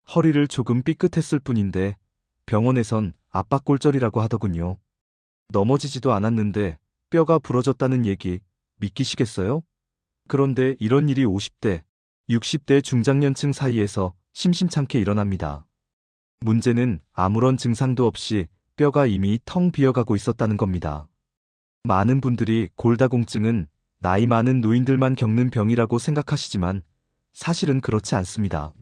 허리를 조금 삐끗했을 뿐인데 병원에선 압박골절이라고 하더군요. 넘어지지도 않았는데 뼈가 부러졌다는 얘기 믿기시겠어요? 그런데 이런 일이 50대, 60대 중장년층 사이에서 심심찮게 일어납니다. 문제는 아무런 증상도 없이 뼈가 이미 텅 비어가고 있었다는 겁니다. 많은 분들이 골다공증은 나이 많은 노인들만 겪는 병이라고 생각하시지만 사실은 그렇지 않습니다.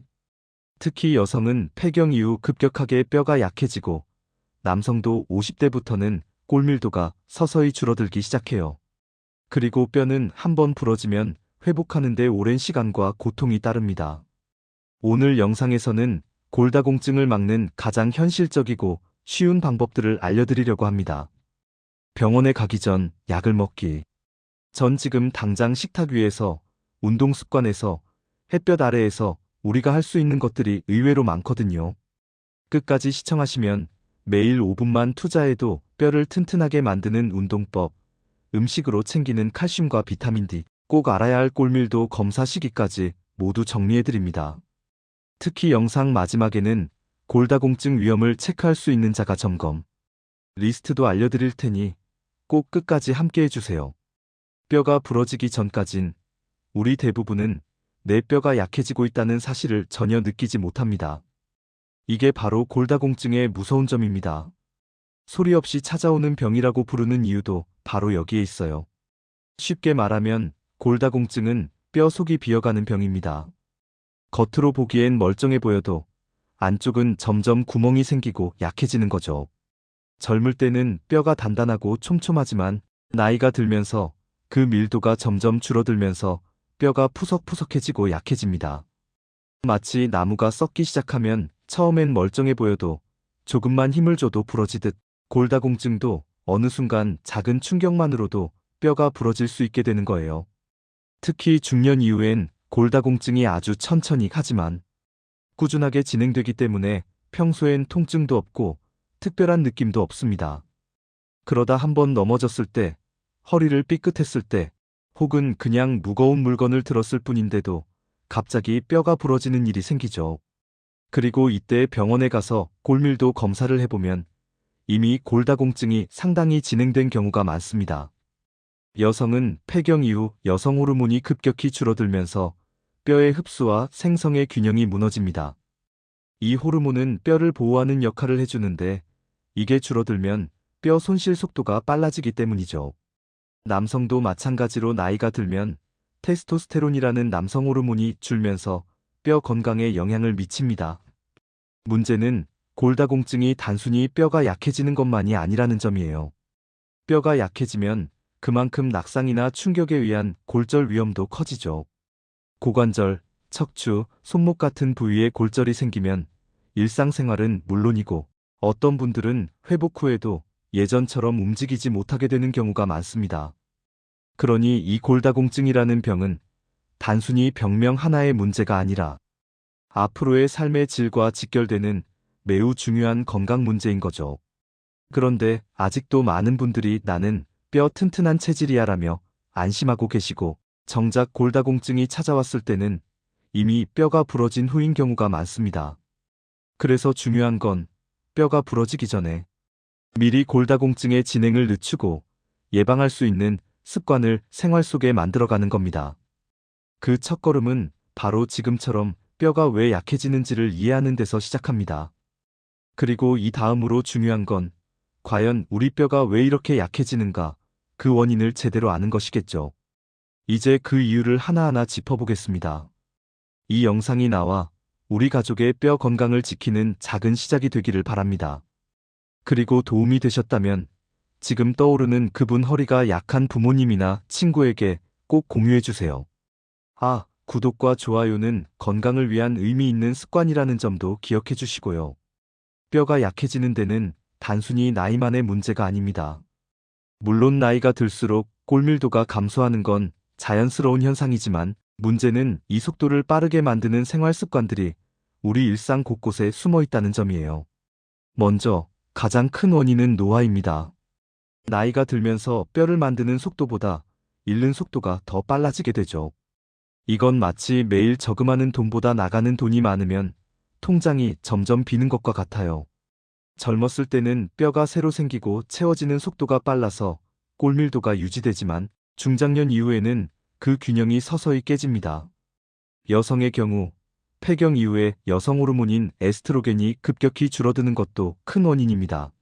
특히 여성은 폐경 이후 급격하게 뼈가 약해지고 남성도 50대부터는 골밀도가 서서히 줄어들기 시작해요. 그리고 뼈는 한번 부러지면 회복하는 데 오랜 시간과 고통이 따릅니다. 오늘 영상에서는 골다공증을 막는 가장 현실적이고 쉬운 방법들을 알려드리려고 합니다. 병원에 가기 전 약을 먹기. 전 지금 당장 식탁 위에서, 운동 습관에서, 햇볕 아래에서 우리가 할 수 있는 것들이 의외로 많거든요. 끝까지 시청하시면 매일 5분만 투자해도 뼈를 튼튼하게 만드는 운동법, 음식으로 챙기는 칼슘과 비타민 D, 꼭 알아야 할 골밀도 검사 시기까지 모두 정리해드립니다. 특히 영상 마지막에는 골다공증 위험을 체크할 수 있는 자가 점검 리스트도 알려드릴 테니 꼭 끝까지 함께 해주세요. 뼈가 부러지기 전까진 우리 대부분은 내 뼈가 약해지고 있다는 사실을 전혀 느끼지 못합니다. 이게 바로 골다공증의 무서운 점입니다. 소리 없이 찾아오는 병이라고 부르는 이유도 바로 여기에 있어요. 쉽게 말하면 골다공증은 뼈 속이 비어가는 병입니다. 겉으로 보기엔 멀쩡해 보여도 안쪽은 점점 구멍이 생기고 약해지는 거죠. 젊을 때는 뼈가 단단하고 촘촘하지만 나이가 들면서 그 밀도가 점점 줄어들면서 뼈가 푸석푸석해지고 약해집니다. 마치 나무가 썩기 시작하면 처음엔 멀쩡해 보여도 조금만 힘을 줘도 부러지듯 골다공증도 어느 순간 작은 충격만으로도 뼈가 부러질 수 있게 되는 거예요. 특히 중년 이후엔 골다공증이 아주 천천히 하지만 꾸준하게 진행되기 때문에 평소엔 통증도 없고 특별한 느낌도 없습니다. 그러다 한번 넘어졌을 때, 허리를 삐끗했을 때, 혹은 그냥 무거운 물건을 들었을 뿐인데도 갑자기 뼈가 부러지는 일이 생기죠. 그리고 이때 병원에 가서 골밀도 검사를 해보면 이미 골다공증이 상당히 진행된 경우가 많습니다. 여성은 폐경 이후 여성 호르몬이 급격히 줄어들면서 뼈의 흡수와 생성의 균형이 무너집니다. 이 호르몬은 뼈를 보호하는 역할을 해주는데 이게 줄어들면 뼈 손실 속도가 빨라지기 때문이죠. 남성도 마찬가지로 나이가 들면 테스토스테론이라는 남성 호르몬이 줄면서 뼈 건강에 영향을 미칩니다. 문제는 골다공증이 단순히 뼈가 약해지는 것만이 아니라는 점이에요. 뼈가 약해지면 그만큼 낙상이나 충격에 의한 골절 위험도 커지죠. 고관절, 척추, 손목 같은 부위에 골절이 생기면 일상생활은 물론이고 어떤 분들은 회복 후에도 예전처럼 움직이지 못하게 되는 경우가 많습니다. 그러니 이 골다공증이라는 병은 단순히 병명 하나의 문제가 아니라 앞으로의 삶의 질과 직결되는 매우 중요한 건강 문제인 거죠. 그런데 아직도 많은 분들이 나는 뼈 튼튼한 체질이야라며 안심하고 계시고 정작 골다공증이 찾아왔을 때는 이미 뼈가 부러진 후인 경우가 많습니다. 그래서 중요한 건 뼈가 부러지기 전에 미리 골다공증의 진행을 늦추고 예방할 수 있는 습관을 생활 속에 만들어가는 겁니다. 그 첫걸음은 바로 지금처럼 뼈가 왜 약해지는지를 이해하는 데서 시작합니다. 그리고 이 다음으로 중요한 건 과연 우리 뼈가 왜 이렇게 약해지는가, 그 원인을 제대로 아는 것이겠죠. 이제 그 이유를 하나하나 짚어보겠습니다. 이 영상이 나와 우리 가족의 뼈 건강을 지키는 작은 시작이 되기를 바랍니다. 그리고 도움이 되셨다면 지금 떠오르는 그분 허리가 약한 부모님이나 친구에게 꼭 공유해주세요. 구독과 좋아요는 건강을 위한 의미 있는 습관이라는 점도 기억해 주시고요. 뼈가 약해지는 데는 단순히 나이만의 문제가 아닙니다. 물론 나이가 들수록 골밀도가 감소하는 건 자연스러운 현상이지만 문제는 이 속도를 빠르게 만드는 생활 습관들이 우리 일상 곳곳에 숨어 있다는 점이에요. 먼저 가장 큰 원인은 노화입니다. 나이가 들면서 뼈를 만드는 속도보다 잃는 속도가 더 빨라지게 되죠. 이건 마치 매일 저금하는 돈보다 나가는 돈이 많으면 통장이 점점 비는 것과 같아요. 젊었을 때는 뼈가 새로 생기고 채워지는 속도가 빨라서 골밀도가 유지되지만 중장년 이후에는 그 균형이 서서히 깨집니다. 여성의 경우 폐경 이후에 여성 호르몬인 에스트로겐이 급격히 줄어드는 것도 큰 원인입니다.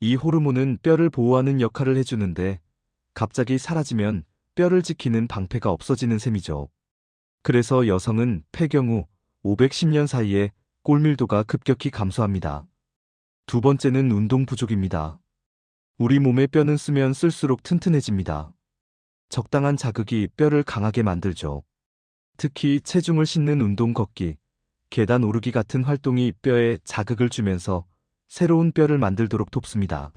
이 호르몬은 뼈를 보호하는 역할을 해주는데 갑자기 사라지면 뼈를 지키는 방패가 없어지는 셈이죠. 그래서 여성은 폐경 후 510년 사이에 골밀도가 급격히 감소합니다. 두 번째는 운동 부족입니다. 우리 몸의 뼈는 쓰면 쓸수록 튼튼해집니다. 적당한 자극이 뼈를 강하게 만들죠. 특히 체중을 싣는 운동 걷기, 계단 오르기 같은 활동이 뼈에 자극을 주면서 새로운 뼈를 만들도록 돕습니다.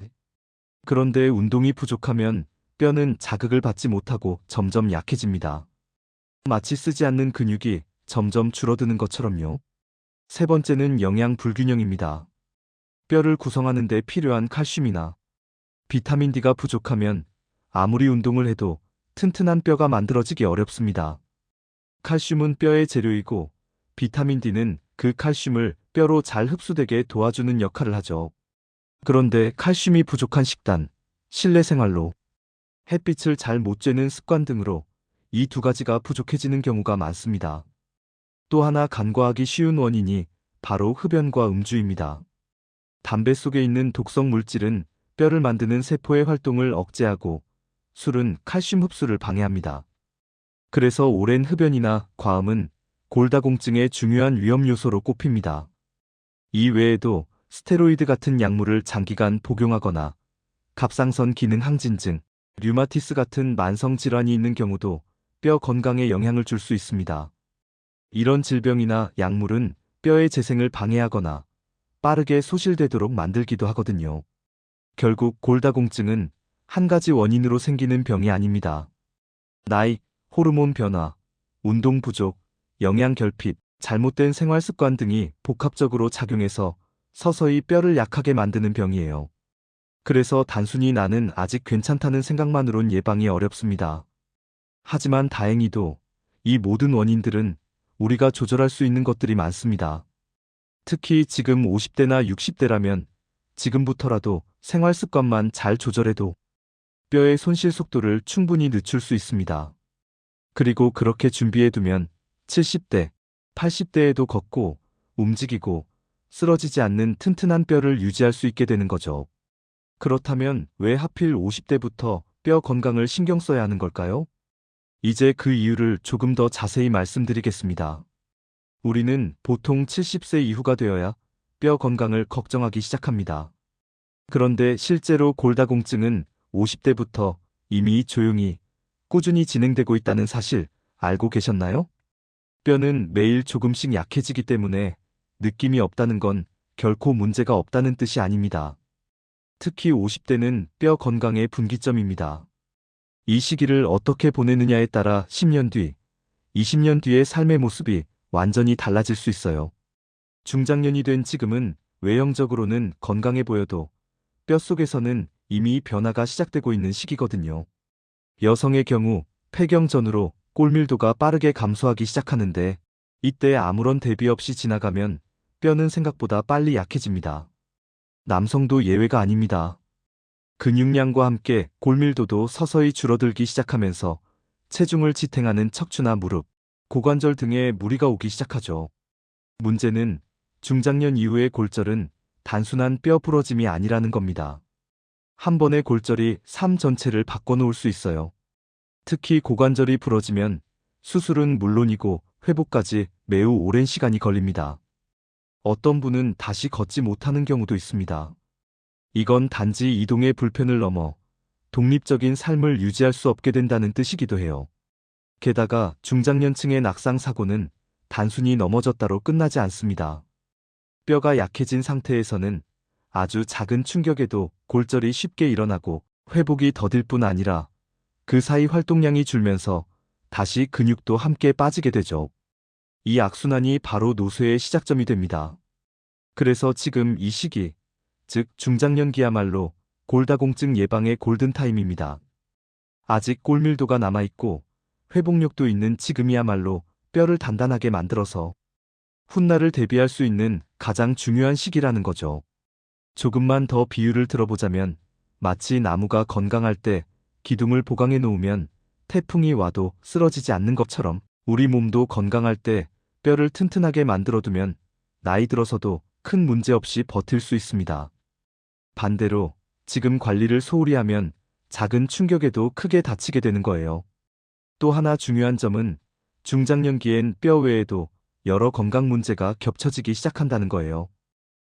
그런데 운동이 부족하면 뼈는 자극을 받지 못하고 점점 약해집니다. 마치 쓰지 않는 근육이 점점 줄어드는 것처럼요. 세 번째는 영양 불균형입니다. 뼈를 구성하는 데 필요한 칼슘이나 비타민 D가 부족하면 아무리 운동을 해도 튼튼한 뼈가 만들어지기 어렵습니다. 칼슘은 뼈의 재료이고 비타민 D는 그 칼슘을 뼈로 잘 흡수되게 도와주는 역할을 하죠. 그런데 칼슘이 부족한 식단, 실내 생활로, 햇빛을 잘 못 쬐는 습관 등으로 이 두 가지가 부족해지는 경우가 많습니다. 또 하나 간과하기 쉬운 원인이 바로 흡연과 음주입니다. 담배 속에 있는 독성 물질은 뼈를 만드는 세포의 활동을 억제하고 술은 칼슘 흡수를 방해합니다. 그래서 오랜 흡연이나 과음은 골다공증의 중요한 위험 요소로 꼽힙니다. 이 외에도 스테로이드 같은 약물을 장기간 복용하거나 갑상선 기능 항진증, 류마티스 같은 만성 질환이 있는 경우도 뼈 건강에 영향을 줄 수 있습니다. 이런 질병이나 약물은 뼈의 재생을 방해하거나 빠르게 소실되도록 만들기도 하거든요. 결국 골다공증은 한 가지 원인으로 생기는 병이 아닙니다. 나이, 호르몬 변화, 운동 부족, 영양 결핍, 잘못된 생활 습관 등이 복합적으로 작용해서 서서히 뼈를 약하게 만드는 병이에요. 그래서 단순히 나는 아직 괜찮다는 생각만으론 예방이 어렵습니다. 하지만 다행히도 이 모든 원인들은 우리가 조절할 수 있는 것들이 많습니다. 특히 지금 50대나 60대라면 지금부터라도 생활 습관만 잘 조절해도 뼈의 손실 속도를 충분히 늦출 수 있습니다. 그리고 그렇게 준비해두면 70대, 80대에도 걷고 움직이고 쓰러지지 않는 튼튼한 뼈를 유지할 수 있게 되는 거죠. 그렇다면 왜 하필 50대부터 뼈 건강을 신경 써야 하는 걸까요? 이제 그 이유를 조금 더 자세히 말씀드리겠습니다. 우리는 보통 70세 이후가 되어야 뼈 건강을 걱정하기 시작합니다. 그런데 실제로 골다공증은 50대부터 이미 조용히 꾸준히 진행되고 있다는 사실 알고 계셨나요? 뼈는 매일 조금씩 약해지기 때문에 느낌이 없다는 건 결코 문제가 없다는 뜻이 아닙니다. 특히 50대는 뼈 건강의 분기점입니다. 이 시기를 어떻게 보내느냐에 따라 10년 뒤, 20년 뒤의 삶의 모습이 완전히 달라질 수 있어요. 중장년이 된 지금은 외형적으로는 건강해 보여도 뼛속에서는 이미 변화가 시작되고 있는 시기거든요. 여성의 경우 폐경 전후로 골밀도가 빠르게 감소하기 시작하는데 이때 아무런 대비 없이 지나가면 뼈는 생각보다 빨리 약해집니다. 남성도 예외가 아닙니다. 근육량과 함께 골밀도도 서서히 줄어들기 시작하면서 체중을 지탱하는 척추나 무릎, 고관절 등에 무리가 오기 시작하죠. 문제는 중장년 이후의 골절은 단순한 뼈 부러짐이 아니라는 겁니다. 한 번의 골절이 삶 전체를 바꿔놓을 수 있어요. 특히 고관절이 부러지면 수술은 물론이고 회복까지 매우 오랜 시간이 걸립니다. 어떤 분은 다시 걷지 못하는 경우도 있습니다. 이건 단지 이동의 불편을 넘어 독립적인 삶을 유지할 수 없게 된다는 뜻이기도 해요. 게다가 중장년층의 낙상 사고는 단순히 넘어졌다로 끝나지 않습니다. 뼈가 약해진 상태에서는 아주 작은 충격에도 골절이 쉽게 일어나고 회복이 더딜 뿐 아니라 그 사이 활동량이 줄면서 다시 근육도 함께 빠지게 되죠. 이 악순환이 바로 노쇠의 시작점이 됩니다. 그래서 지금 이 시기, 즉 중장년기야말로 골다공증 예방의 골든타임입니다. 아직 골밀도가 남아있고 회복력도 있는 지금이야말로 뼈를 단단하게 만들어서 훗날을 대비할 수 있는 가장 중요한 시기라는 거죠. 조금만 더 비유를 들어보자면 마치 나무가 건강할 때 기둥을 보강해 놓으면 태풍이 와도 쓰러지지 않는 것처럼 우리 몸도 건강할 때 뼈를 튼튼하게 만들어두면 나이 들어서도 큰 문제 없이 버틸 수 있습니다. 반대로 지금 관리를 소홀히 하면 작은 충격에도 크게 다치게 되는 거예요. 또 하나 중요한 점은 중장년기엔 뼈 외에도 여러 건강 문제가 겹쳐지기 시작한다는 거예요.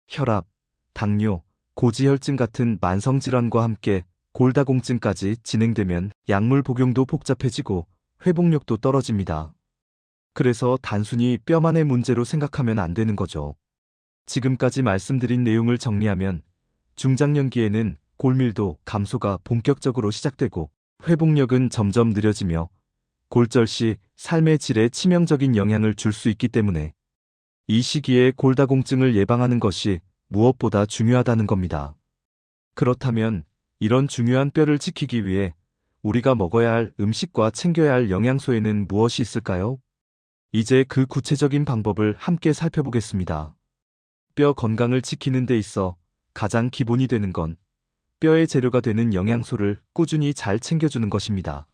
혈압, 당뇨, 고지혈증 같은 만성질환과 함께 골다공증까지 진행되면 약물 복용도 복잡해지고 회복력도 떨어집니다. 그래서 단순히 뼈만의 문제로 생각하면 안 되는 거죠. 지금까지 말씀드린 내용을 정리하면 중장년기에는 골밀도 감소가 본격적으로 시작되고 회복력은 점점 느려지며 골절 시 삶의 질에 치명적인 영향을 줄 수 있기 때문에 이 시기에 골다공증을 예방하는 것이 무엇보다 중요하다는 겁니다. 그렇다면 이런 중요한 뼈를 지키기 위해 우리가 먹어야 할 음식과 챙겨야 할 영양소에는 무엇이 있을까요? 이제 그 구체적인 방법을 함께 살펴보겠습니다. 뼈 건강을 지키는 데 있어 가장 기본이 되는 건 뼈의 재료가 되는 영양소를 꾸준히 잘 챙겨주는 것입니다.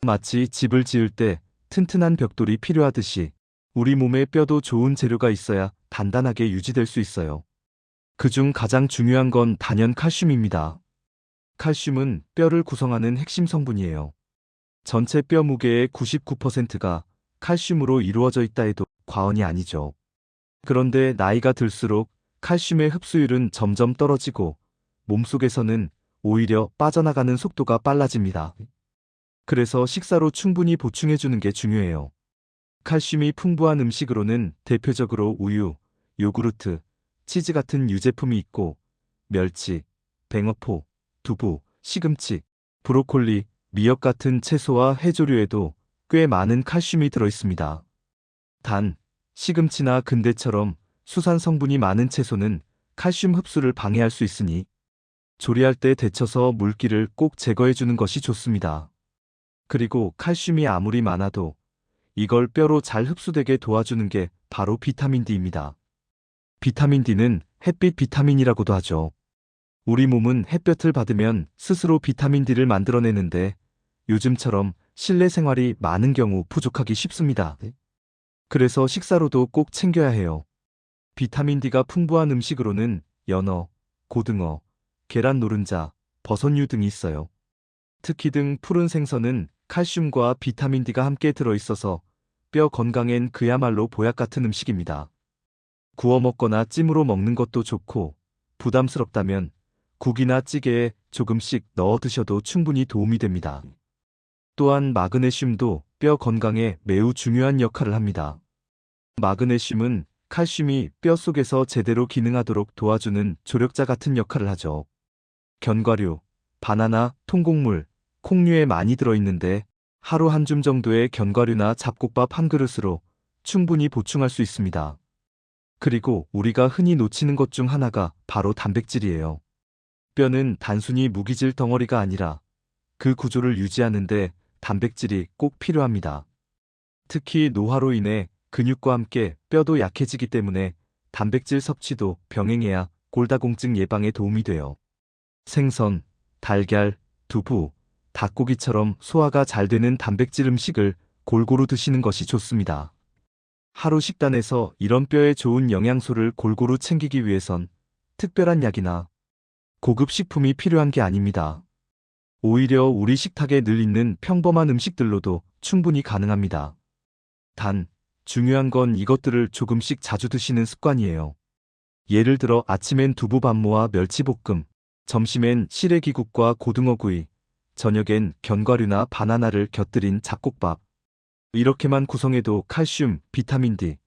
마치 집을 지을 때 튼튼한 벽돌이 필요하듯이 우리 몸의 뼈도 좋은 재료가 있어야 단단하게 유지될 수 있어요. 그중 가장 중요한 건 단연 칼슘입니다. 칼슘은 뼈를 구성하는 핵심 성분이에요. 전체 뼈 무게의 99%가 칼슘으로 이루어져 있다 해도 과언이 아니죠. 그런데 나이가 들수록 칼슘의 흡수율은 점점 떨어지고 몸속에서는 오히려 빠져나가는 속도가 빨라집니다. 그래서 식사로 충분히 보충해주는 게 중요해요. 칼슘이 풍부한 음식으로는 대표적으로 우유, 요구르트, 치즈 같은 유제품이 있고 멸치, 뱅어포, 두부, 시금치, 브로콜리, 미역 같은 채소와 해조류에도 꽤 많은 칼슘이 들어있습니다. 단, 시금치나 근대처럼 수산 성분이 많은 채소는 칼슘 흡수를 방해할 수 있으니 조리할 때 데쳐서 물기를 꼭 제거해주는 것이 좋습니다. 그리고 칼슘이 아무리 많아도 이걸 뼈로 잘 흡수되게 도와주는 게 바로 비타민 D입니다. 비타민 D는 햇빛 비타민이라고도 하죠. 우리 몸은 햇볕을 받으면 스스로 비타민 D를 만들어내는데 요즘처럼 실내 생활이 많은 경우 부족하기 쉽습니다. 그래서 식사로도 꼭 챙겨야 해요. 비타민 D가 풍부한 음식으로는 연어, 고등어, 계란 노른자, 버섯류 등이 있어요. 특히 등 푸른 생선은 칼슘과 비타민 D가 함께 들어있어서 뼈 건강엔 그야말로 보약 같은 음식입니다. 구워 먹거나 찜으로 먹는 것도 좋고 부담스럽다면 국이나 찌개에 조금씩 넣어 드셔도 충분히 도움이 됩니다. 또한 마그네슘도 뼈 건강에 매우 중요한 역할을 합니다. 마그네슘은 칼슘이 뼈 속에서 제대로 기능하도록 도와주는 조력자 같은 역할을 하죠. 견과류, 바나나, 통곡물, 콩류에 많이 들어있는데 하루 한 줌 정도의 견과류나 잡곡밥 한 그릇으로 충분히 보충할 수 있습니다. 그리고 우리가 흔히 놓치는 것 중 하나가 바로 단백질이에요. 뼈는 단순히 무기질 덩어리가 아니라 그 구조를 유지하는데 단백질이 꼭 필요합니다. 특히 노화로 인해 근육과 함께 뼈도 약해지기 때문에 단백질 섭취도 병행해야 골다공증 예방에 도움이 돼요. 생선, 달걀, 두부, 닭고기처럼 소화가 잘 되는 단백질 음식을 골고루 드시는 것이 좋습니다. 하루 식단에서 이런 뼈에 좋은 영양소를 골고루 챙기기 위해선 특별한 약이나 고급 식품이 필요한 게 아닙니다. 오히려 우리 식탁에 늘 있는 평범한 음식들로도 충분히 가능합니다. 단, 중요한 건 이것들을 조금씩 자주 드시는 습관이에요. 예를 들어 아침엔 두부반모와 멸치볶음, 점심엔 시래기국과 고등어구이, 저녁엔 견과류나 바나나를 곁들인 잡곡밥. 이렇게만 구성해도 칼슘, 비타민 D,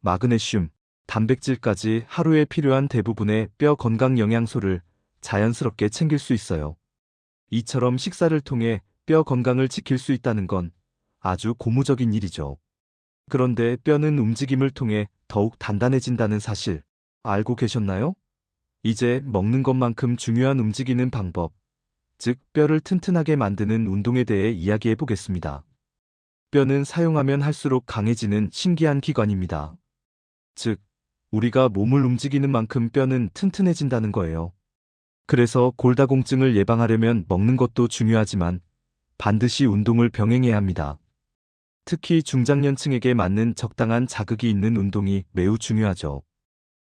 마그네슘, 단백질까지 하루에 필요한 대부분의 뼈 건강 영양소를 자연스럽게 챙길 수 있어요. 이처럼 식사를 통해 뼈 건강을 지킬 수 있다는 건 아주 고무적인 일이죠. 그런데 뼈는 움직임을 통해 더욱 단단해진다는 사실 알고 계셨나요? 이제 먹는 것만큼 중요한 움직이는 방법, 즉 뼈를 튼튼하게 만드는 운동에 대해 이야기해 보겠습니다. 뼈는 사용하면 할수록 강해지는 신기한 기관입니다. 즉, 우리가 몸을 움직이는 만큼 뼈는 튼튼해진다는 거예요. 그래서 골다공증을 예방하려면 먹는 것도 중요하지만 반드시 운동을 병행해야 합니다. 특히 중장년층에게 맞는 적당한 자극이 있는 운동이 매우 중요하죠.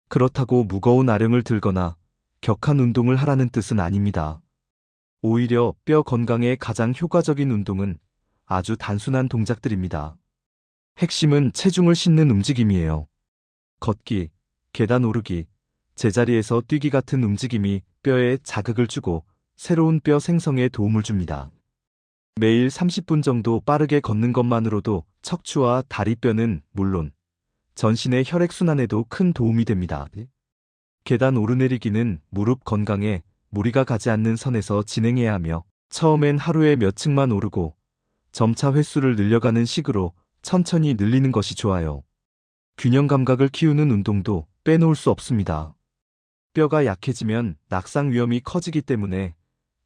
그렇다고 무거운 아령을 들거나 격한 운동을 하라는 뜻은 아닙니다. 오히려 뼈 건강에 가장 효과적인 운동은 아주 단순한 동작들입니다. 핵심은 체중을 싣는 움직임이에요. 걷기, 계단 오르기, 제자리에서 뛰기 같은 움직임이 뼈에 자극을 주고 새로운 뼈 생성에 도움을 줍니다. 매일 30분 정도 빠르게 걷는 것만으로도 척추와 다리뼈는 물론 전신의 혈액순환에도 큰 도움이 됩니다. 계단 오르내리기는 무릎 건강에 무리가 가지 않는 선에서 진행해야 하며 처음엔 하루에 몇 층만 오르고 점차 횟수를 늘려가는 식으로 천천히 늘리는 것이 좋아요. 균형 감각을 키우는 운동도 빼놓을 수 없습니다. 뼈가 약해지면 낙상 위험이 커지기 때문에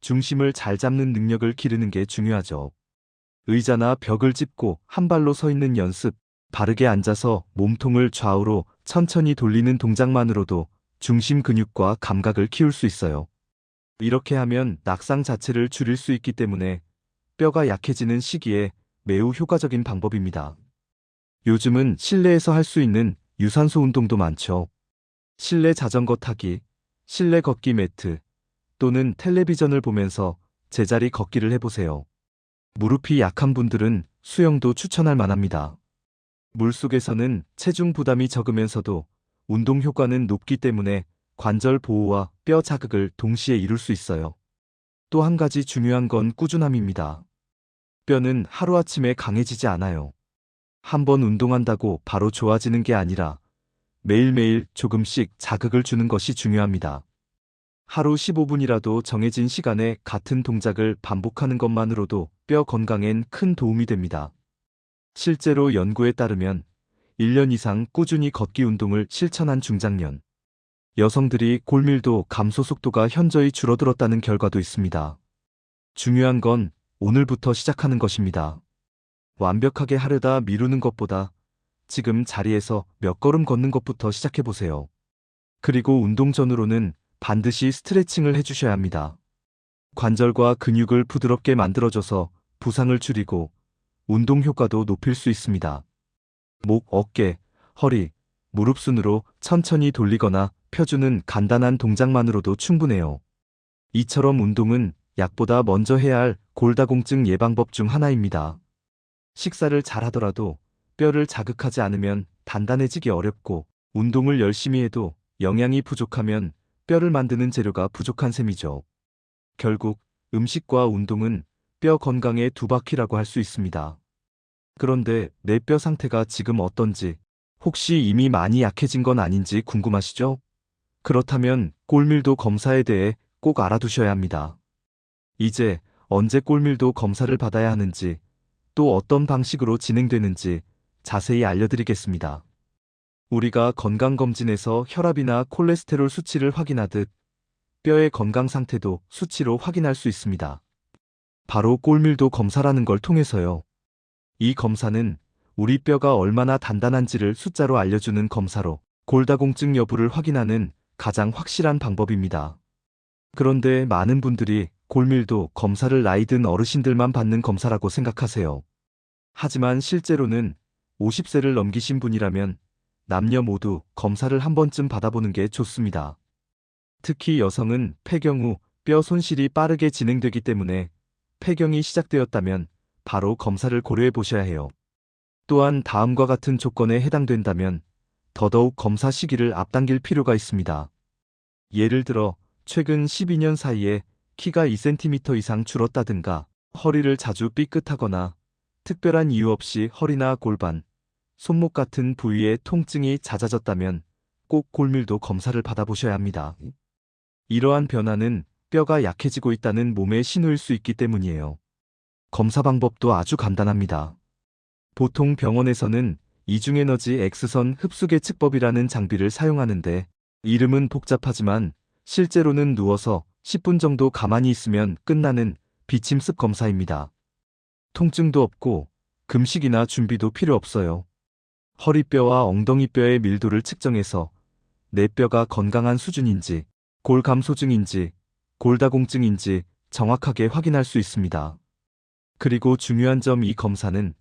중심을 잘 잡는 능력을 기르는 게 중요하죠. 의자나 벽을 짚고 한 발로 서 있는 연습, 바르게 앉아서 몸통을 좌우로 천천히 돌리는 동작만으로도 중심 근육과 감각을 키울 수 있어요. 이렇게 하면 낙상 자체를 줄일 수 있기 때문에 뼈가 약해지는 시기에 매우 효과적인 방법입니다. 요즘은 실내에서 할 수 있는 유산소 운동도 많죠. 실내 자전거 타기, 실내 걷기 매트, 또는 텔레비전을 보면서 제자리 걷기를 해보세요. 무릎이 약한 분들은 수영도 추천할 만합니다. 물속에서는 체중 부담이 적으면서도 운동 효과는 높기 때문에 관절 보호와 뼈 자극을 동시에 이룰 수 있어요. 또 한 가지 중요한 건 꾸준함입니다. 뼈는 하루아침에 강해지지 않아요. 한번 운동한다고 바로 좋아지는 게 아니라 매일매일 조금씩 자극을 주는 것이 중요합니다. 하루 15분이라도 정해진 시간에 같은 동작을 반복하는 것만으로도 뼈 건강엔 큰 도움이 됩니다. 실제로 연구에 따르면 1년 이상 꾸준히 걷기 운동을 실천한 중장년 여성들이 골밀도 감소 속도가 현저히 줄어들었다는 결과도 있습니다. 중요한 건 오늘부터 시작하는 것입니다. 완벽하게 하려다 미루는 것보다 지금 자리에서 몇 걸음 걷는 것부터 시작해보세요. 그리고 운동 전후로는 반드시 스트레칭을 해주셔야 합니다. 관절과 근육을 부드럽게 만들어줘서 부상을 줄이고 운동 효과도 높일 수 있습니다. 목, 어깨, 허리, 무릎 순으로 천천히 돌리거나 펴주는 간단한 동작만으로도 충분해요. 이처럼 운동은 약보다 먼저 해야 할 골다공증 예방법 중 하나입니다. 식사를 잘 하더라도 뼈를 자극하지 않으면 단단해지기 어렵고 운동을 열심히 해도 영양이 부족하면 뼈를 만드는 재료가 부족한 셈이죠. 결국 음식과 운동은 뼈 건강의 두 바퀴라고 할 수 있습니다. 그런데 내 뼈 상태가 지금 어떤지, 혹시 이미 많이 약해진 건 아닌지 궁금하시죠? 그렇다면 골밀도 검사에 대해 꼭 알아두셔야 합니다. 이제 언제 골밀도 검사를 받아야 하는지, 또 어떤 방식으로 진행되는지 자세히 알려드리겠습니다. 우리가 건강검진에서 혈압이나 콜레스테롤 수치를 확인하듯 뼈의 건강 상태도 수치로 확인할 수 있습니다. 바로 골밀도 검사라는 걸 통해서요. 이 검사는 우리 뼈가 얼마나 단단한지를 숫자로 알려주는 검사로 골다공증 여부를 확인하는 가장 확실한 방법입니다. 그런데 많은 분들이 골밀도 검사를 나이 든 어르신들만 받는 검사라고 생각하세요. 하지만 실제로는 50세를 넘기신 분이라면 남녀 모두 검사를 한 번쯤 받아보는 게 좋습니다. 특히 여성은 폐경 후 뼈 손실이 빠르게 진행되기 때문에 폐경이 시작되었다면 바로 검사를 고려해 보셔야 해요. 또한 다음과 같은 조건에 해당된다면 더더욱 검사 시기를 앞당길 필요가 있습니다. 예를 들어 최근 12년 사이에 키가 2cm 이상 줄었다든가 허리를 자주 삐끗하거나 특별한 이유 없이 허리나 골반, 손목 같은 부위에 통증이 잦아졌다면 꼭 골밀도 검사를 받아보셔야 합니다. 이러한 변화는 뼈가 약해지고 있다는 몸의 신호일 수 있기 때문이에요. 검사 방법도 아주 간단합니다. 보통 병원에서는 이중에너지 X선 흡수 계측법이라는 장비를 사용하는데 이름은 복잡하지만 실제로는 누워서 10분 정도 가만히 있으면 끝나는 비침습 검사입니다. 통증도 없고 금식이나 준비도 필요 없어요. 허리뼈와 엉덩이뼈의 밀도를 측정해서 내 뼈가 건강한 수준인지, 골감소증인지, 골다공증인지 정확하게 확인할 수 있습니다. 그리고 중요한 점, 이 검사는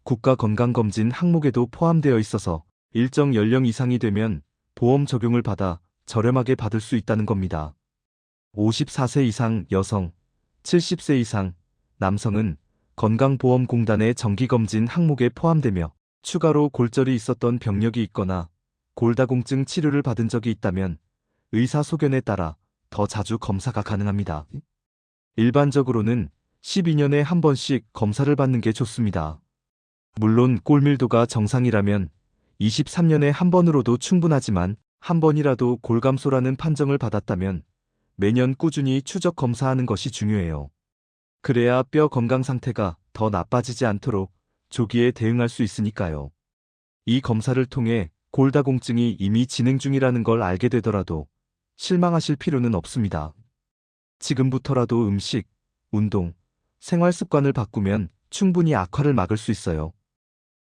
국가건강검진 항목에도 포함되어 있어서 일정 연령 이상이 되면 보험 적용을 받아 저렴하게 받을 수 있다는 겁니다. 54세 이상 여성, 70세 이상 남성은 건강보험공단의 정기검진 항목에 포함되며 추가로 골절이 있었던 병력이 있거나 골다공증 치료를 받은 적이 있다면 의사 소견에 따라 더 자주 검사가 가능합니다. 일반적으로는 12년에 한 번씩 검사를 받는 게 좋습니다. 물론 골밀도가 정상이라면 23년에 한 번으로도 충분하지만 한 번이라도 골감소라는 판정을 받았다면 매년 꾸준히 추적 검사하는 것이 중요해요. 그래야 뼈 건강 상태가 더 나빠지지 않도록 조기에 대응할 수 있으니까요. 이 검사를 통해 골다공증이 이미 진행 중이라는 걸 알게 되더라도 실망하실 필요는 없습니다. 지금부터라도 음식, 운동, 생활 습관을 바꾸면 충분히 악화를 막을 수 있어요.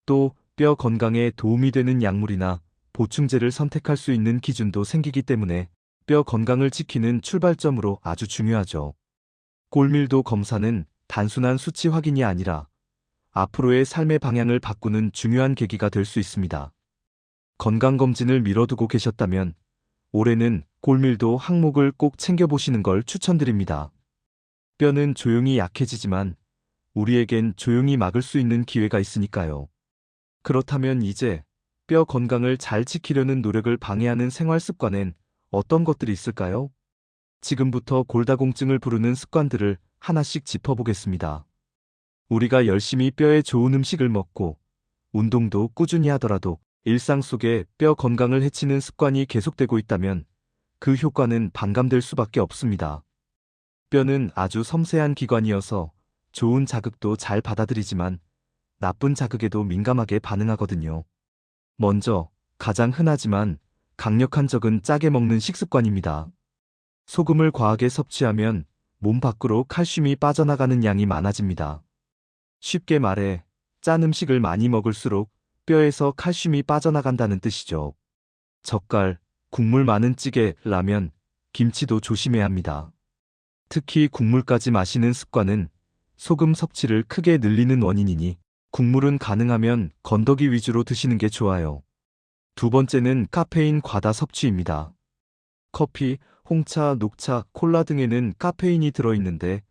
또 뼈 건강에 도움이 되는 약물이나 보충제를 선택할 수 있는 기준도 생기기 때문에 뼈 건강을 지키는 출발점으로 아주 중요하죠. 골밀도 검사는 단순한 수치 확인이 아니라 앞으로의 삶의 방향을 바꾸는 중요한 계기가 될 수 있습니다. 건강검진을 미뤄두고 계셨다면 올해는 골밀도 항목을 꼭 챙겨보시는 걸 추천드립니다. 뼈는 조용히 약해지지만 우리에겐 조용히 막을 수 있는 기회가 있으니까요. 그렇다면 이제 뼈 건강을 잘 지키려는 노력을 방해하는 생활 습관엔 어떤 것들이 있을까요? 지금부터 골다공증을 부르는 습관들을 하나씩 짚어보겠습니다. 우리가 열심히 뼈에 좋은 음식을 먹고 운동도 꾸준히 하더라도 일상 속에 뼈 건강을 해치는 습관이 계속되고 있다면 그 효과는 반감될 수밖에 없습니다. 뼈는 아주 섬세한 기관이어서 좋은 자극도 잘 받아들이지만 나쁜 자극에도 민감하게 반응하거든요. 먼저 가장 흔하지만 강력한 적은 짜게 먹는 식습관입니다. 소금을 과하게 섭취하면 몸 밖으로 칼슘이 빠져나가는 양이 많아집니다. 쉽게 말해 짠 음식을 많이 먹을수록 뼈에서 칼슘이 빠져나간다는 뜻이죠. 젓갈, 국물 많은 찌개, 라면, 김치도 조심해야 합니다. 특히 국물까지 마시는 습관은 소금 섭취를 크게 늘리는 원인이니 국물은 가능하면 건더기 위주로 드시는 게 좋아요. 두 번째는 카페인 과다 섭취입니다. 커피, 홍차, 녹차, 콜라 등에는 카페인이 들어있는데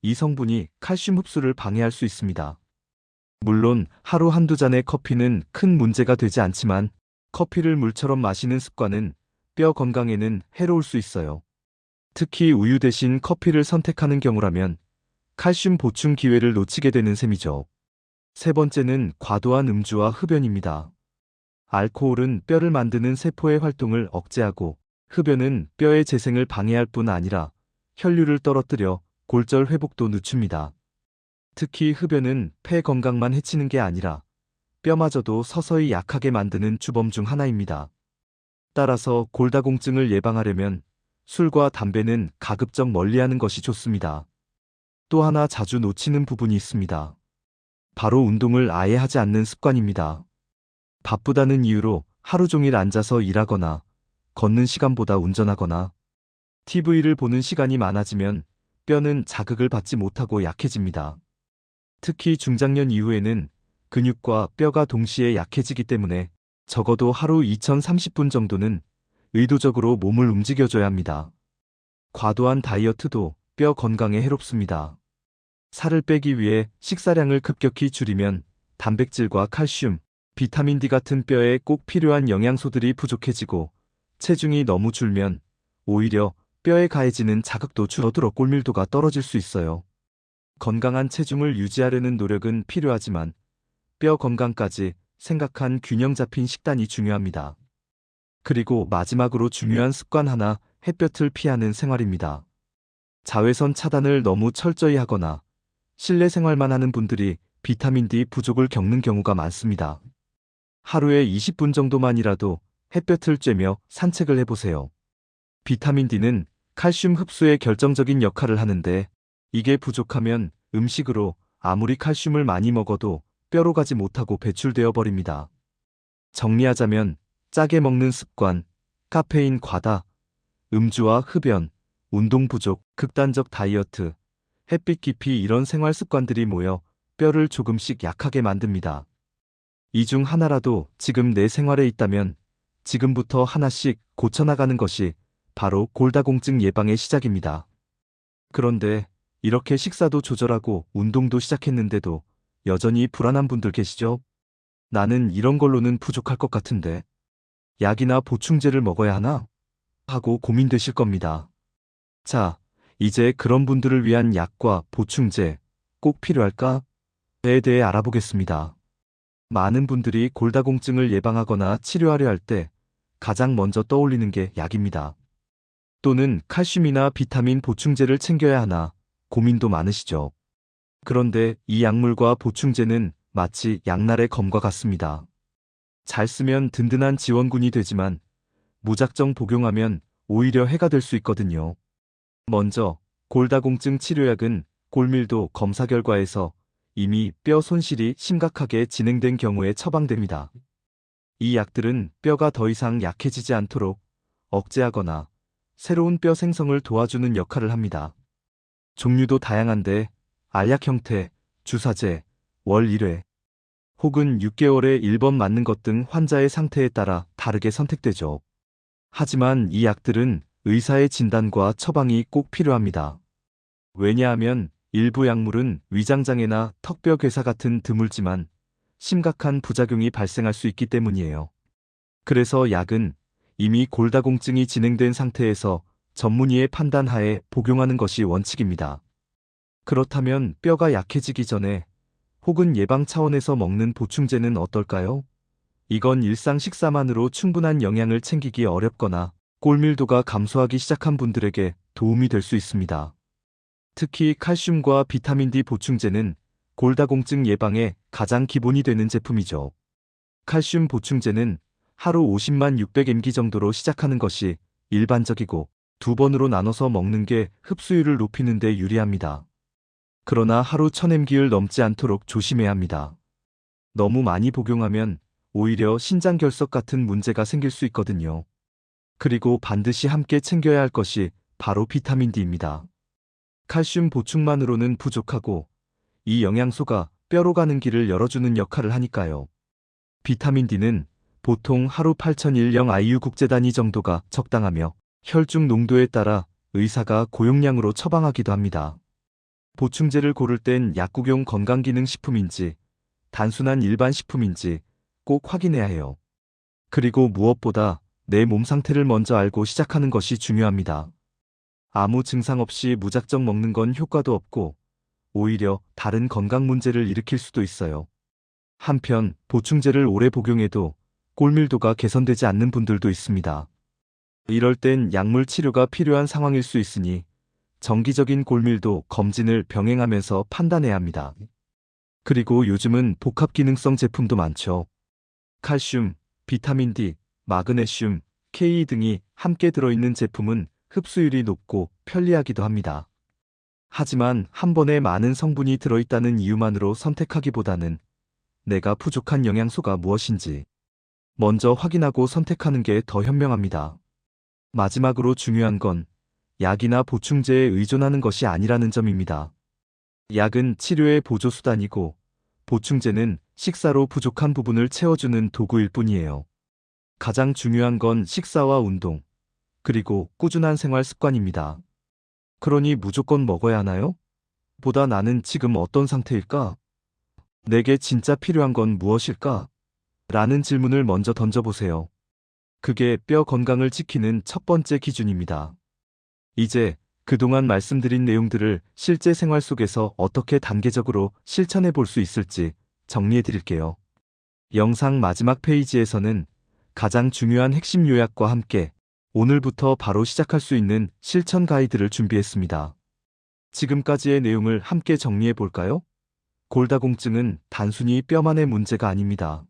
이 성분이 칼슘 흡수를 방해할 수 있습니다. 물론 하루 한두 잔의 커피는 큰 문제가 되지 않지만 커피를 물처럼 마시는 습관은 뼈 건강에는 해로울 수 있어요. 특히 우유 대신 커피를 선택하는 경우라면 칼슘 보충 기회를 놓치게 되는 셈이죠. 세 번째는 과도한 음주와 흡연입니다. 알코올은 뼈를 만드는 세포의 활동을 억제하고 흡연은 뼈의 재생을 방해할 뿐 아니라 혈류를 떨어뜨려 골절 회복도 늦춥니다. 특히 흡연은 폐 건강만 해치는 게 아니라 뼈마저도 서서히 약하게 만드는 주범 중 하나입니다. 따라서 골다공증을 예방하려면 술과 담배는 가급적 멀리하는 것이 좋습니다. 또 하나 자주 놓치는 부분이 있습니다. 바로 운동을 아예 하지 않는 습관입니다. 바쁘다는 이유로 하루 종일 앉아서 일하거나 걷는 시간보다 운전하거나 TV를 보는 시간이 많아지면 뼈는 자극을 받지 못하고 약해집니다. 특히 중장년 이후에는 근육과 뼈가 동시에 약해지기 때문에 적어도 하루 2030분 정도는 의도적으로 몸을 움직여줘야 합니다. 과도한 다이어트도 뼈 건강에 해롭습니다. 살을 빼기 위해 식사량을 급격히 줄이면 단백질과 칼슘, 비타민 D 같은 뼈에 꼭 필요한 영양소들이 부족해지고 체중이 너무 줄면 오히려 뼈에 가해지는 자극도 줄어들어 골밀도가 떨어질 수 있어요. 건강한 체중을 유지하려는 노력은 필요하지만 뼈 건강까지 생각한 균형 잡힌 식단이 중요합니다. 그리고 마지막으로 중요한 습관 하나, 햇볕을 피하는 생활입니다. 자외선 차단을 너무 철저히 하거나 실내 생활만 하는 분들이 비타민 D 부족을 겪는 경우가 많습니다. 하루에 20분 정도만이라도 햇볕을 쬐며 산책을 해보세요. 비타민 D는 칼슘 흡수에 결정적인 역할을 하는데 이게 부족하면 음식으로 아무리 칼슘을 많이 먹어도 뼈로 가지 못하고 배출되어 버립니다. 정리하자면 짜게 먹는 습관, 카페인 과다, 음주와 흡연, 운동 부족, 극단적 다이어트, 햇빛 기피 이런 생활 습관들이 모여 뼈를 조금씩 약하게 만듭니다. 이 중 하나라도 지금 내 생활에 있다면 지금부터 하나씩 고쳐나가는 것이 바로 골다공증 예방의 시작입니다. 그런데 이렇게 식사도 조절하고 운동도 시작했는데도 여전히 불안한 분들 계시죠? 나는 이런 걸로는 부족할 것 같은데 약이나 보충제를 먹어야 하나? 하고 고민되실 겁니다. 자, 이제 그런 분들을 위한 약과 보충제 꼭 필요할까? 에 대해 알아보겠습니다. 많은 분들이 골다공증을 예방하거나 치료하려 할 때 가장 먼저 떠올리는 게 약입니다. 또는 칼슘이나 비타민 보충제를 챙겨야 하나 고민도 많으시죠. 그런데 이 약물과 보충제는 마치 양날의 검과 같습니다. 잘 쓰면 든든한 지원군이 되지만 무작정 복용하면 오히려 해가 될 수 있거든요. 먼저 골다공증 치료약은 골밀도 검사 결과에서 이미 뼈 손실이 심각하게 진행된 경우에 처방됩니다. 이 약들은 뼈가 더 이상 약해지지 않도록 억제하거나 새로운 뼈 생성을 도와주는 역할을 합니다. 종류도 다양한데 알약 형태, 주사제, 월 1회, 혹은 6개월에 1번 맞는 것 등 환자의 상태에 따라 다르게 선택되죠. 하지만 이 약들은 의사의 진단과 처방이 꼭 필요합니다. 왜냐하면 일부 약물은 위장장애나 턱뼈 괴사 같은 드물지만 심각한 부작용이 발생할 수 있기 때문이에요. 그래서 약은 이미 골다공증이 진행된 상태에서 전문의의 판단 하에 복용하는 것이 원칙입니다. 그렇다면 뼈가 약해지기 전에 혹은 예방 차원에서 먹는 보충제는 어떨까요? 이건 일상 식사만으로 충분한 영양을 챙기기 어렵거나 골밀도가 감소하기 시작한 분들에게 도움이 될 수 있습니다. 특히 칼슘과 비타민 D 보충제는 골다공증 예방에 가장 기본이 되는 제품이죠. 칼슘 보충제는 하루 50만 600mg 정도로 시작하는 것이 일반적이고 2번으로 나눠서 먹는 게 흡수율을 높이는 데 유리합니다. 그러나 하루 1000mg를 넘지 않도록 조심해야 합니다. 너무 많이 복용하면 오히려 신장 결석 같은 문제가 생길 수 있거든요. 그리고 반드시 함께 챙겨야 할 것이 바로 비타민 D입니다. 칼슘 보충만으로는 부족하고 이 영양소가 뼈로 가는 길을 열어주는 역할을 하니까요. 비타민 D는 보통 하루 8010 IU 국제단위 정도가 적당하며 혈중 농도에 따라 의사가 고용량으로 처방하기도 합니다. 보충제를 고를 땐 약국용 건강기능식품인지 단순한 일반 식품인지 꼭 확인해야 해요. 그리고 무엇보다 내 몸 상태를 먼저 알고 시작하는 것이 중요합니다. 아무 증상 없이 무작정 먹는 건 효과도 없고 오히려 다른 건강 문제를 일으킬 수도 있어요. 한편 보충제를 오래 복용해도 골밀도가 개선되지 않는 분들도 있습니다. 이럴 땐 약물 치료가 필요한 상황일 수 있으니 정기적인 골밀도 검진을 병행하면서 판단해야 합니다. 그리고 요즘은 복합 기능성 제품도 많죠. 칼슘, 비타민 D, 마그네슘, K 등이 함께 들어있는 제품은 흡수율이 높고 편리하기도 합니다. 하지만 한 번에 많은 성분이 들어있다는 이유만으로 선택하기보다는 내가 부족한 영양소가 무엇인지 먼저 확인하고 선택하는 게 더 현명합니다. 마지막으로 중요한 건 약이나 보충제에 의존하는 것이 아니라는 점입니다. 약은 치료의 보조수단이고 보충제는 식사로 부족한 부분을 채워주는 도구일 뿐이에요. 가장 중요한 건 식사와 운동, 그리고 꾸준한 생활 습관입니다. 그러니 무조건 먹어야 하나요? 보다 나는 지금 어떤 상태일까? 내게 진짜 필요한 건 무엇일까? 라는 질문을 먼저 던져보세요. 그게 뼈 건강을 지키는 첫 번째 기준입니다. 이제 그동안 말씀드린 내용들을 실제 생활 속에서 어떻게 단계적으로 실천해 볼 수 있을지 정리해 드릴게요. 영상 마지막 페이지에서는 가장 중요한 핵심 요약과 함께 오늘부터 바로 시작할 수 있는 실천 가이드를 준비했습니다. 지금까지의 내용을 함께 정리해 볼까요? 골다공증은 단순히 뼈만의 문제가 아닙니다.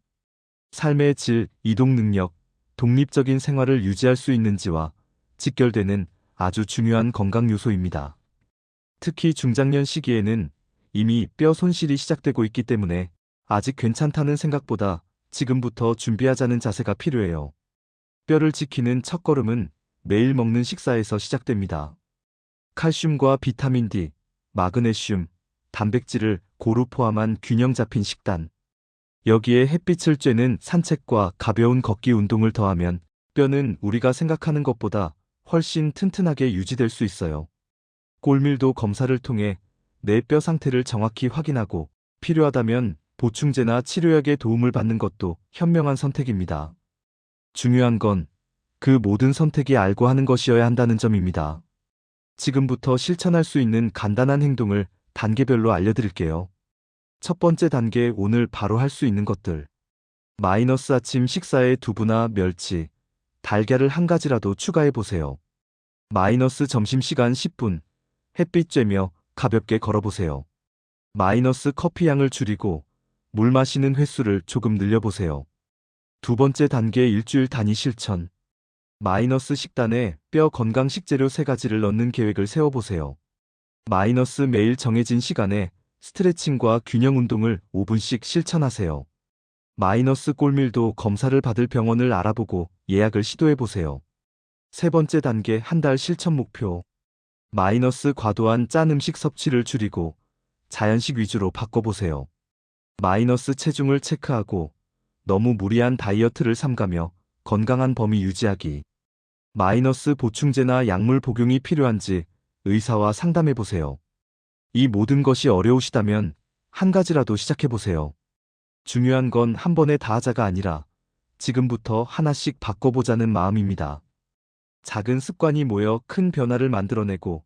삶의 질, 이동 능력, 독립적인 생활을 유지할 수 있는지와 직결되는 아주 중요한 건강 요소입니다. 특히 중장년 시기에는 이미 뼈 손실이 시작되고 있기 때문에 아직 괜찮다는 생각보다 지금부터 준비하자는 자세가 필요해요. 뼈를 지키는 첫걸음은 매일 먹는 식사에서 시작됩니다. 칼슘과 비타민 D, 마그네슘, 단백질을 고루 포함한 균형 잡힌 식단. 여기에 햇빛을 쬐는 산책과 가벼운 걷기 운동을 더하면 뼈는 우리가 생각하는 것보다 훨씬 튼튼하게 유지될 수 있어요. 골밀도 검사를 통해 내 뼈 상태를 정확히 확인하고 필요하다면 보충제나 치료약의 도움을 받는 것도 현명한 선택입니다. 중요한 건 그 모든 선택이 알고 하는 것이어야 한다는 점입니다. 지금부터 실천할 수 있는 간단한 행동을 단계별로 알려드릴게요. 첫 번째 단계, 오늘 바로 할 수 있는 것들. 아침 식사에 두부나 멸치, 달걀을 한 가지라도 추가해 보세요. 점심시간 10분, 햇빛 쬐며 가볍게 걸어보세요. 커피 양을 줄이고 물 마시는 횟수를 조금 늘려보세요. 두 번째 단계, 일주일 단위 실천. 식단에 뼈 건강 식재료 3가지를 넣는 계획을 세워보세요. 매일 정해진 시간에 스트레칭과 균형 운동을 5분씩 실천하세요. 골밀도 검사를 받을 병원을 알아보고 예약을 시도해보세요. 세 번째 단계, 한 달 실천 목표. 과도한 짠 음식 섭취를 줄이고 자연식 위주로 바꿔보세요. 체중을 체크하고 너무 무리한 다이어트를 삼가며 건강한 범위 유지하기. 보충제나 약물 복용이 필요한지 의사와 상담해보세요. 이 모든 것이 어려우시다면 한 가지라도 시작해보세요. 중요한 건 한 번에 다 하자가 아니라 지금부터 하나씩 바꿔보자는 마음입니다. 작은 습관이 모여 큰 변화를 만들어내고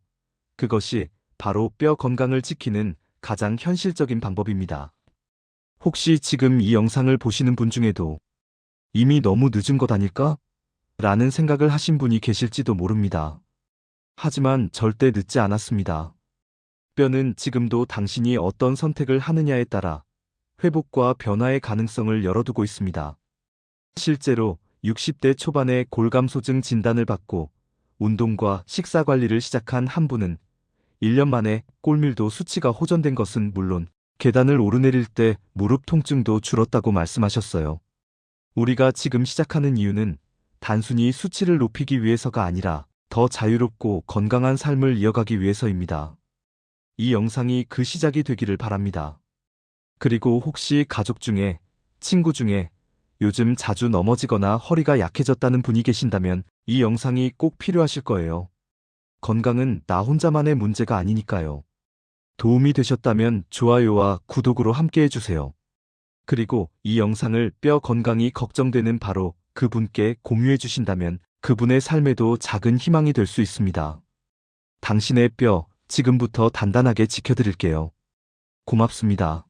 그것이 바로 뼈 건강을 지키는 가장 현실적인 방법입니다. 혹시 지금 이 영상을 보시는 분 중에도 이미 너무 늦은 것 아닐까? 라는 생각을 하신 분이 계실지도 모릅니다. 하지만 절대 늦지 않았습니다. 뼈는 지금도 당신이 어떤 선택을 하느냐에 따라 회복과 변화의 가능성을 열어두고 있습니다. 실제로 60대 초반에 골감소증 진단을 받고 운동과 식사 관리를 시작한 한 분은 1년 만에 골밀도 수치가 호전된 것은 물론 계단을 오르내릴 때 무릎 통증도 줄었다고 말씀하셨어요. 우리가 지금 시작하는 이유는 단순히 수치를 높이기 위해서가 아니라 더 자유롭고 건강한 삶을 이어가기 위해서입니다. 이 영상이 그 시작이 되기를 바랍니다. 그리고 혹시 가족 중에, 친구 중에 요즘 자주 넘어지거나 허리가 약해졌다는 분이 계신다면 이 영상이 꼭 필요하실 거예요. 건강은 나 혼자만의 문제가 아니니까요. 도움이 되셨다면 좋아요와 구독으로 함께 해주세요. 그리고 이 영상을 뼈 건강이 걱정되는 바로 그분께 공유해 주신다면 그분의 삶에도 작은 희망이 될 수 있습니다. 당신의 뼈, 지금부터 단단하게 지켜드릴게요. 고맙습니다.